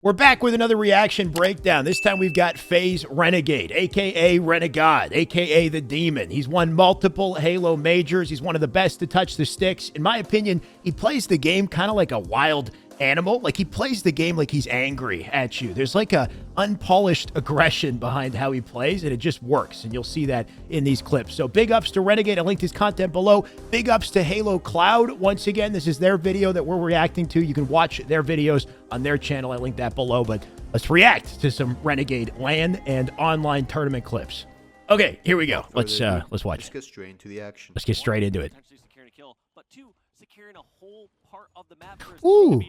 We're back with another reaction breakdown. This time we've got FaZe Renegade, a.k.a. Renegade, a.k.a. the Demon. He's won multiple Halo majors. He's one of the best to touch the sticks. In my opinion, he plays the game kind of like a wild animal. Like, he plays the game like he's angry at you. There's like a unpolished aggression behind how he plays, and it just works, and you'll see that in these clips. So big ups to Renegade. I linked his content below. Big ups to Halo Cloud. Once again, this is their video that we're reacting to. You can watch their videos on their channel. I linked that below, but let's react to some Renegade LAN and online tournament clips. Okay, here we go. Let's watch. Let's get straight into the action. Let's get straight into it. Securing a whole part of the map Ooh.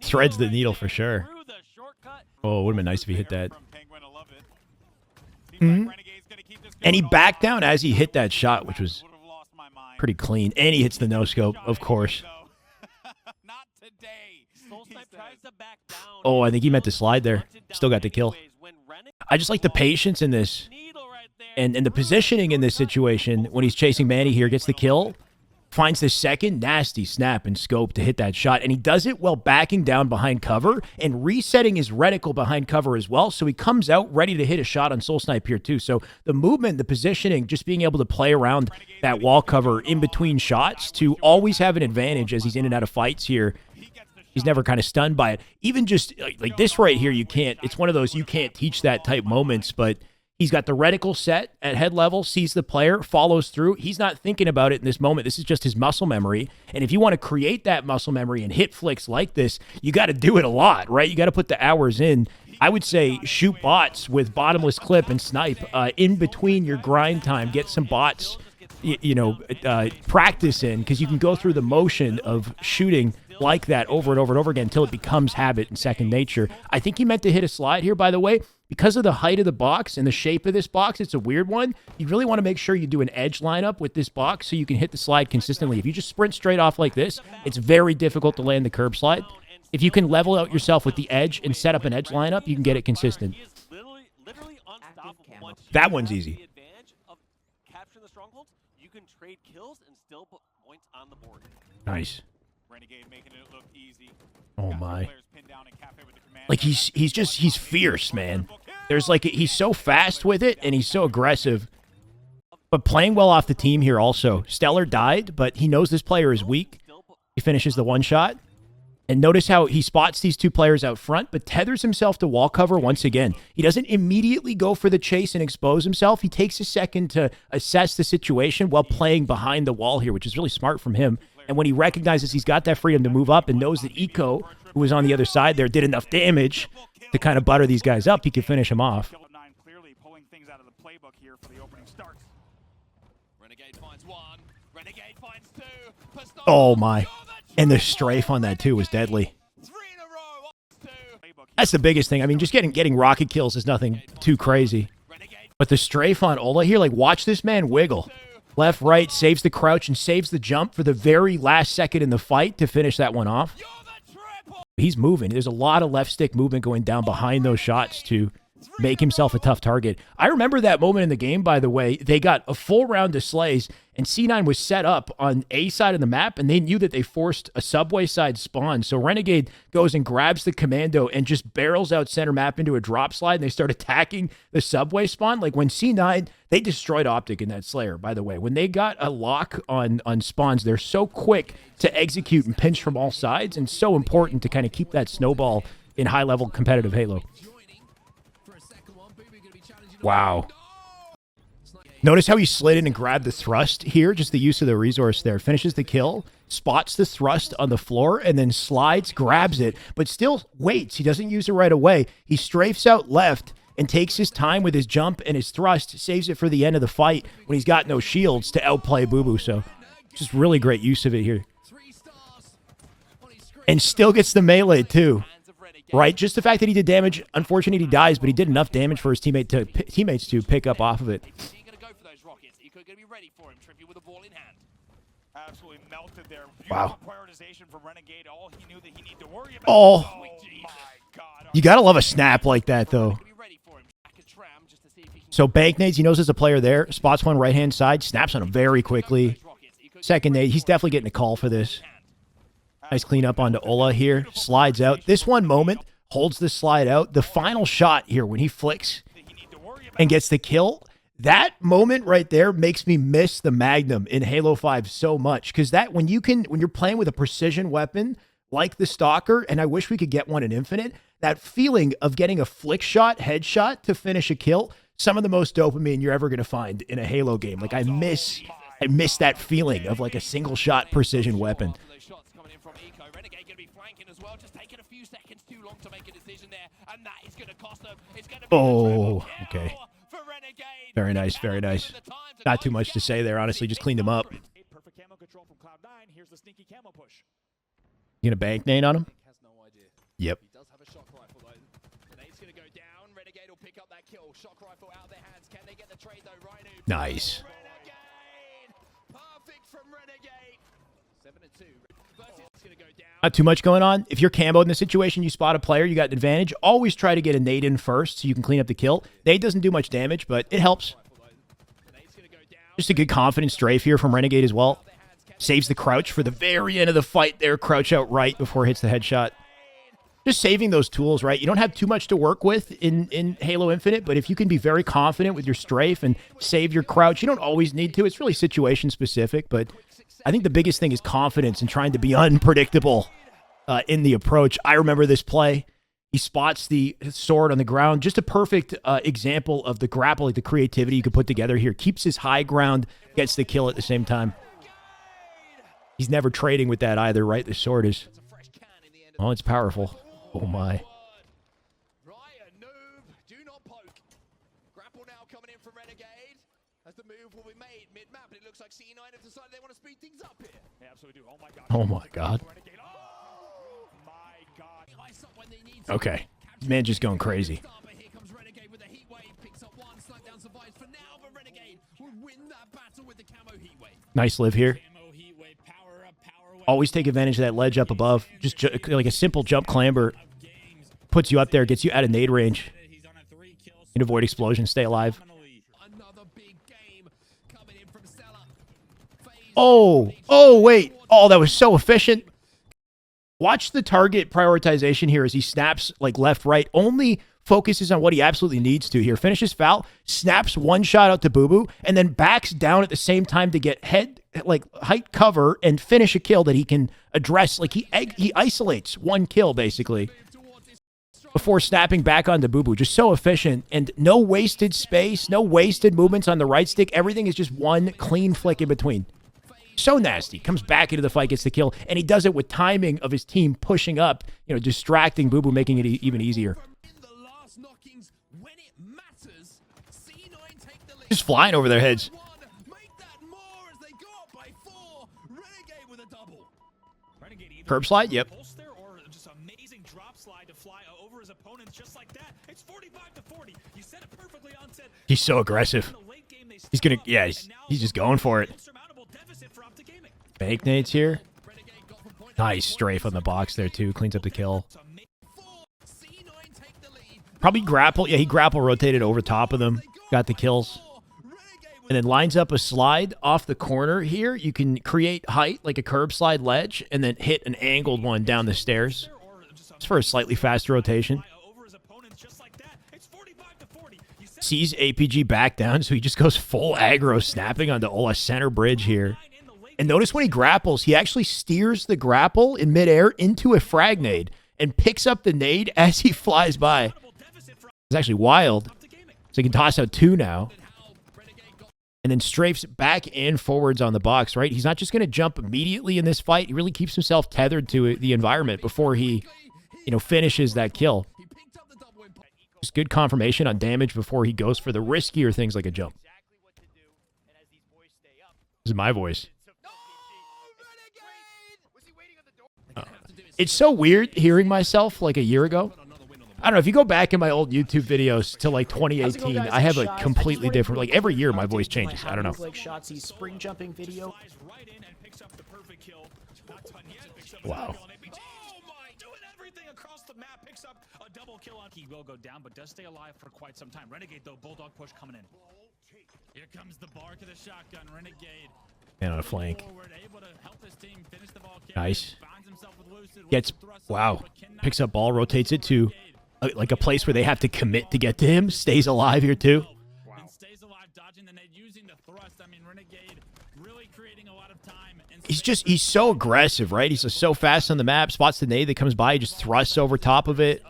Threads the needle for sure. Oh, it would have been nice if he hit that. And he backed down as he hit that shot, which was pretty clean. And he hits the no-scope, of course. Oh, I think he meant to slide there. Still got the kill. I just like the patience in this. And the positioning in this situation when he's chasing Manny here. Gets the kill. Finds the second nasty snap and scope to hit that shot. And he does it while backing down behind cover and resetting his reticle behind cover as well. So he comes out ready to hit a shot on Soul Snipe here too. So the movement, the positioning, just being able to play around that wall cover in between shots to always have an advantage as he's in and out of fights here. He's never kind of stunned by it. Even just like this right here, you can't, it's one of those you can't teach that type moments, but he's got the reticle set at head level, sees the player, follows through. He's not thinking about it in this moment. This is just his muscle memory. And if you want to create that muscle memory and hit flicks like this, you got to do it a lot, right? You got to put the hours in. I would say shoot bots with bottomless clip and snipe in between your grind time. Get some bots, practice in, because you can go through the motion of shooting like that over and over and over again until it becomes habit and second nature. I think he meant to hit a slide here, by the way. Because of the height of the box and the shape of this box, it's a weird one. You really want to make sure you do an edge lineup with this box so you can hit the slide consistently. If you just sprint straight off like this, it's very difficult to land the curb slide. If you can level out yourself with the edge and set up an edge lineup, you can get it consistent. That one's easy. Nice. Oh my. Like he's fierce, man. There's like, he's so fast with it and he's so aggressive. But playing well off the team here also. Stellar died, but he knows this player is weak. He finishes the one shot. And notice how he spots these two players out front, but tethers himself to wall cover once again. He doesn't immediately go for the chase and expose himself. He takes a second to assess the situation while playing behind the wall here, which is really smart from him. And when he recognizes he's got that freedom to move up and knows that Eco, who was on the other side there, did enough damage to kind of butter these guys up, he can finish them off. Oh my. And the strafe on that too was deadly. That's the biggest thing. I mean, just getting rocket kills is nothing too crazy. But the strafe on Ola here, like, watch this man wiggle. Left, right, saves the crouch and saves the jump for the very last second in the fight to finish that one off. He's moving. There's a lot of left stick movement going down behind those shots to make himself a tough target. I remember that moment in the game, by the way. They got a full round of slays, and C9 was set up on A side of the map, and they knew that they forced a subway side spawn. So Renegade goes and grabs the commando and just barrels out center map into a drop slide, and they start attacking the subway spawn. Like, when C9, they destroyed Optic in that Slayer, by the way. When they got a lock on spawns, they're so quick to execute and pinch from all sides, and so important to kind of keep that snowball in high-level competitive Halo. Wow. Notice how he slid in and grabbed the thrust here, just the use of the resource there. Finishes the kill, spots the thrust on the floor, and then slides, grabs it, but still waits. He doesn't use it right away. He strafes out left and takes his time with his jump and his thrust, saves it for the end of the fight when he's got no shields to outplay Boo Boo. So just really great use of it here. And still gets the melee too. Right, just the fact that he did damage. Unfortunately, he dies, but he did enough damage for his teammates to pick up off of it. Wow. Oh, you gotta love a snap like that, though. So Banknades, he knows there's a player there. Spots one right-hand side, snaps on him very quickly. Second nade, he's definitely getting a call for this. Nice clean up onto Ola here. Slides out. This one moment holds the slide out. The final shot here when he flicks and gets the kill. That moment right there makes me miss the Magnum in Halo 5 so much. Because that when you're playing with a precision weapon like the Stalker, and I wish we could get one in Infinite, that feeling of getting a flick shot, headshot to finish a kill, some of the most dopamine you're ever going to find in a Halo game. Like I miss that feeling of like a single shot precision weapon. Oh, okay. Very nice, very nice. Not too much to say there, honestly. Just cleaned him up. You gonna bank nade on him? Yep. Nice. Not too much going on. If you're camoed in the situation, you spot a player, you got an advantage. Always try to get a nade in first so you can clean up the kill. Nade doesn't do much damage, but it helps. Just a good confident strafe here from Renegade as well. Saves the crouch for the very end of the fight there. Crouch out right before it hits the headshot. Just saving those tools, right? You don't have too much to work with in Halo Infinite, but if you can be very confident with your strafe and save your crouch, you don't always need to. It's really situation specific, but I think the biggest thing is confidence and trying to be unpredictable in the approach. I remember this play. He spots the sword on the ground. Just a perfect example of the grapple, like the creativity you could put together here. Keeps his high ground, gets the kill at the same time. He's never trading with that either, right? The sword is... Oh, it's powerful. Oh, my. Oh, my God. Okay. This man just going crazy. Nice live here. Always take advantage of that ledge up above. Just like a simple jump clamber. Puts you up there, gets you out of nade range. You can avoid explosion, stay alive. Oh, wait. Oh, that was so efficient. Watch the target prioritization here as he snaps like left, right. Only focuses on what he absolutely needs to here. Finishes foul, snaps one shot out to Boo Boo, and then backs down at the same time to get height cover and finish a kill that he can address. Like he isolates one kill basically before snapping back onto Boo Boo. Just so efficient and no wasted space, no wasted movements on the right stick. Everything is just one clean flick in between. So nasty. Comes back into the fight, gets the kill, and he does it with timing of his team pushing up, distracting Boo Boo, making it even easier. Just flying over their heads. Curb slide? Yep. He's so aggressive. He's gonna, yeah, he's just going for it. Bank nades here. Nice strafe on the box there too. Cleans up the kill. Probably grapple. Yeah, he grapple rotated over top of them. Got the kills. And then lines up a slide off the corner here. You can create height like a curb slide ledge and then hit an angled one down the stairs. It's for a slightly faster rotation. Sees APG back down, so he just goes full aggro, snapping onto Ola center bridge here. And notice when he grapples, he actually steers the grapple in midair into a frag nade and picks up the nade as he flies by. It's actually wild. So he can toss out two now. And then strafes back and forwards on the box, right? He's not just going to jump immediately in this fight. He really keeps himself tethered to the environment before he, finishes that kill. Just good confirmation on damage before he goes for the riskier things like a jump. This is my voice. It's so weird hearing myself like a year ago. I don't know, if you go back in my old YouTube videos to like 2018, I have a completely different, like every year my voice changes. I don't know. Spring jumping video. Wow. He will go down, but does stay alive for quite some time. Renegade, though, Bulldog push coming in. Here comes the bark of the shotgun. Renegade And on a flank. Nice. Gets, wow. Picks up ball, rotates it to like a place where they have to commit to get to him. Stays alive here too. He's so aggressive, right? He's just so fast on the map. Spots the nade that comes by, he just thrusts over top of it.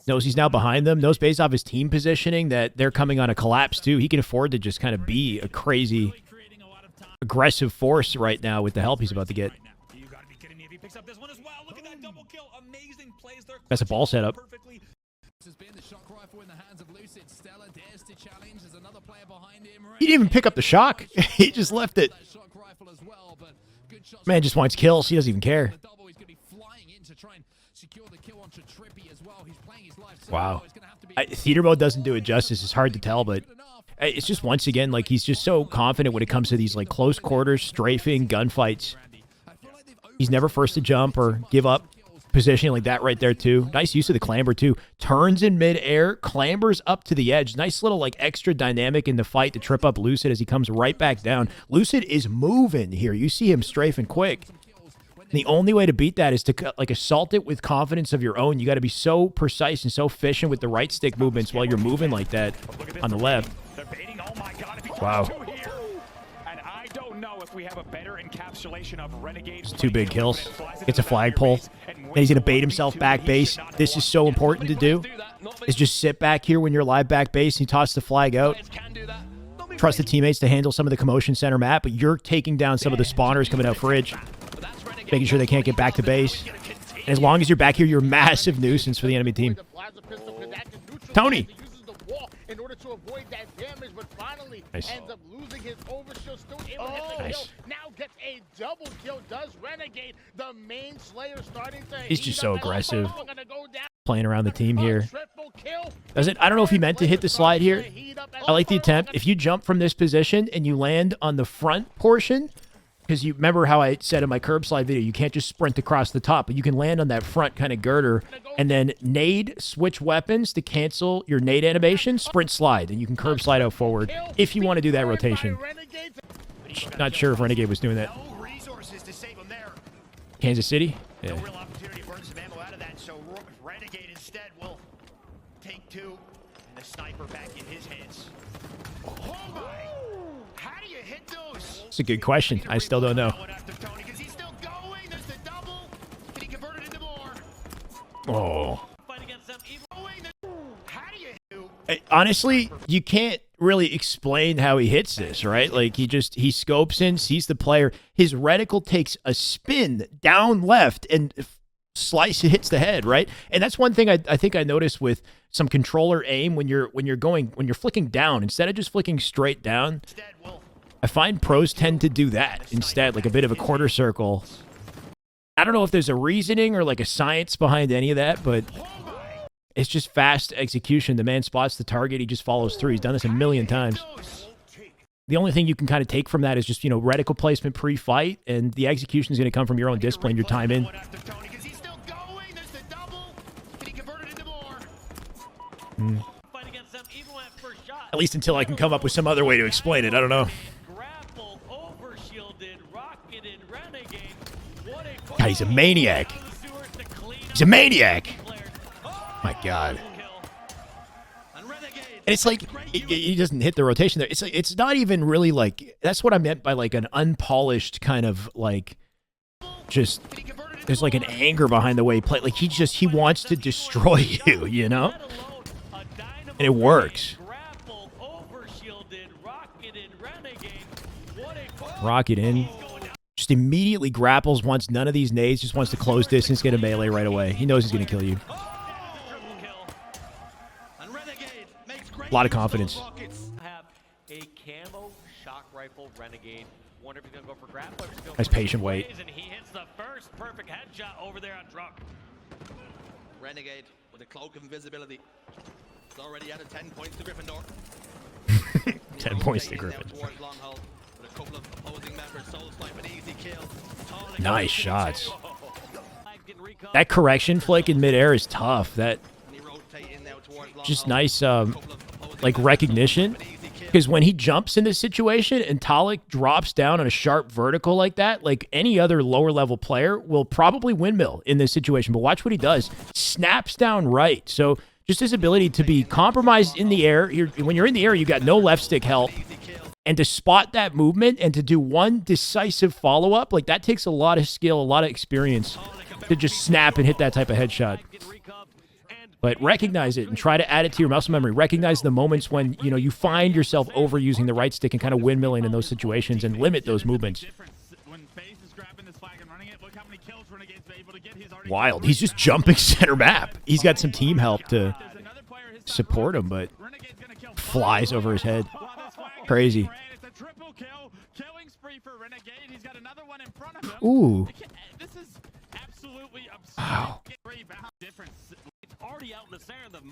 Knows he's now behind them. Knows based off his team positioning that they're coming on a collapse too. He can afford to just kind of be a crazy, aggressive force right now with the help he's about to get. That's a ball setup. He didn't even pick up the shock. He just left it. Man just wants kills. He doesn't even care. Wow. Theater mode doesn't do it justice. It's hard to tell, but it's just once again, like, he's just so confident when it comes to these, like, close quarters, strafing, gunfights. He's never first to jump or give up. Positioning like that right there, too. Nice use of the clamber, too. Turns in midair, clambers up to the edge. Nice little, like, extra dynamic in the fight to trip up Lucid as he comes right back down. Lucid is moving here. You see him strafing quick. And the only way to beat that is to, like, assault it with confidence of your own. You got to be so precise and so efficient with the right stick movements while you're moving like that on the left. Wow. We have a better encapsulation of Renegade. Two big kills. Gets a flagpole. Then he's going to bait himself back base. This is so important to do. Is just sit back here when you're live back base and you toss the flag out. Trust the teammates to handle some of the commotion center map, but you're taking down some of the spawners coming out fridge. Making sure they can't get back to base. And as long as you're back here, you're a massive nuisance for the enemy team. Tony! In order to avoid that damage, but finally nice. Ends up losing his overshield, still able to get the kill. Now gets a double kill, does Renegade, the main slayer starting to he's just so aggressive. Playing around the team here. I don't know if he meant to hit the slide here. I like the attempt. If you jump from this position and you land on the front portion, because you remember how I said in my curb slide video, you can't just sprint across the top, but you can land on that front kind of girder and then nade, switch weapons to cancel your nade animation, sprint slide, and you can curb slide out forward if you want to do that rotation. Not sure if Renegade was doing that. Kansas City? Yeah. No real opportunity to burn some ammo out of that, so Renegade instead will take two, and the sniper back in his hands. Oh my! How do you hit those? It's a good question. I still don't know. Oh. Honestly, you can't really explain how he hits this, right? Like, he scopes in, sees the player. His reticle takes a spin down left and hits the head, right? And that's one thing I think I noticed with some controller aim when you're flicking down instead of just flicking straight down. I find pros tend to do that instead, like a bit of a quarter circle. I don't know if there's a reasoning or like a science behind any of that, but it's just fast execution. The man spots the target. He just follows through. He's done this a million times. The only thing you can kind of take from that is just, you know, reticle placement pre-fight, and the execution is going to come from your own discipline, your time in. At least until I can come up with some other way to explain it. I don't know. God, he's a maniac. He's a maniac. My God. And it's like, he doesn't hit the rotation there. It's like, it's not even really like, that's what I meant by like an unpolished kind of like, just, there's like an anger behind the way he plays. Like he wants to destroy you, you know? And it works. Rocket in. Just immediately grapples, wants none of these nades, just wants to close distance, get a melee right away. He knows he's going to kill you. A lot of confidence. Have a camo shock rifle Renegade. Wonder if he's gonna go for grapple or just go nice patient wait. And he hits the first perfect headshot over there on truck. Renegade with a cloak of invisibility. It's already added 10 points to Gryffindor. 10 points to Griffin. Nice shots. That correction flick in midair is tough. That just nice, like recognition. Because when he jumps in this situation and Talik drops down on a sharp vertical like that, like any other lower level player will probably windmill in this situation. But watch what he does. Snaps down right. So just his ability to be compromised in the air. When you're in the air, you got no left stick help. And to spot that movement and to do one decisive follow-up, like that takes a lot of skill, a lot of experience to just snap and hit that type of headshot. But recognize it and try to add it to your muscle memory. Recognize the moments when, you know, you find yourself overusing the right stick and kind of windmilling in those situations and limit those movements. Wild. He's just jumping center map. He's got some team help to support him, but flies over his head. Crazy. Ooh. Wow.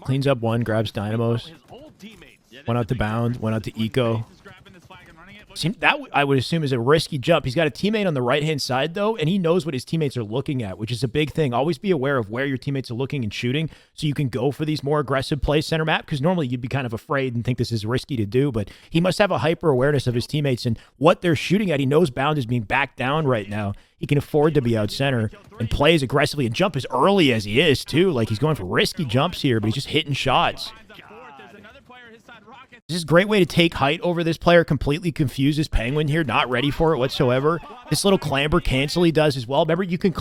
Cleans up one, grabs Dynamos. Went out to Bound, went out to Eco. That I would assume is a risky jump. He's got a teammate on the right-hand side, though, and he knows what his teammates are looking at, which is a big thing. Always be aware of where your teammates are looking and shooting so you can go for these more aggressive plays center map, because normally you'd be kind of afraid and think this is risky to do, but he must have a hyper-awareness of his teammates and what they're shooting at. He knows Bound is being backed down right now. He can afford to be out center and play as aggressively and jump as early as he is, too. Like, he's going for risky jumps here, but he's just hitting shots. This is a great way to take height over this player, completely confuses Penguin here, not ready for it whatsoever. This little clamber cancel he does as well. Remember, you can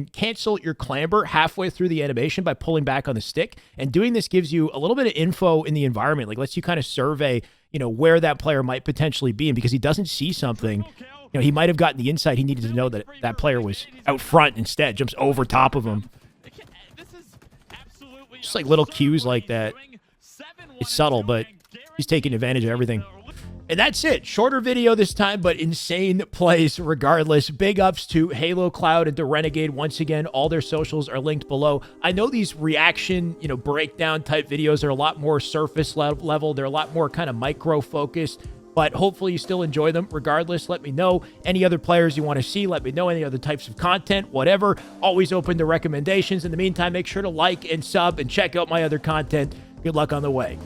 cancel your clamber halfway through the animation by pulling back on the stick, and doing this gives you a little bit of info in the environment, like lets you kind of survey, you know, where that player might potentially be, and because he doesn't see something, you know, he might have gotten the insight he needed to know that that player was out front instead, jumps over top of him. Just like little cues like that. It's subtle, but he's taking advantage of everything. And that's it. Shorter video this time, but insane plays regardless. Big ups to Halo Cloud and to Renegade. Once again, all their socials are linked below. I know these reaction, you know, breakdown type videos are a lot more surface level. They're a lot more kind of micro focused, but hopefully you still enjoy them. Regardless, let me know. Any other players you want to see, let me know. Any other types of content, whatever. Always open to recommendations. In the meantime, make sure to like and sub and check out my other content. Good luck on the way.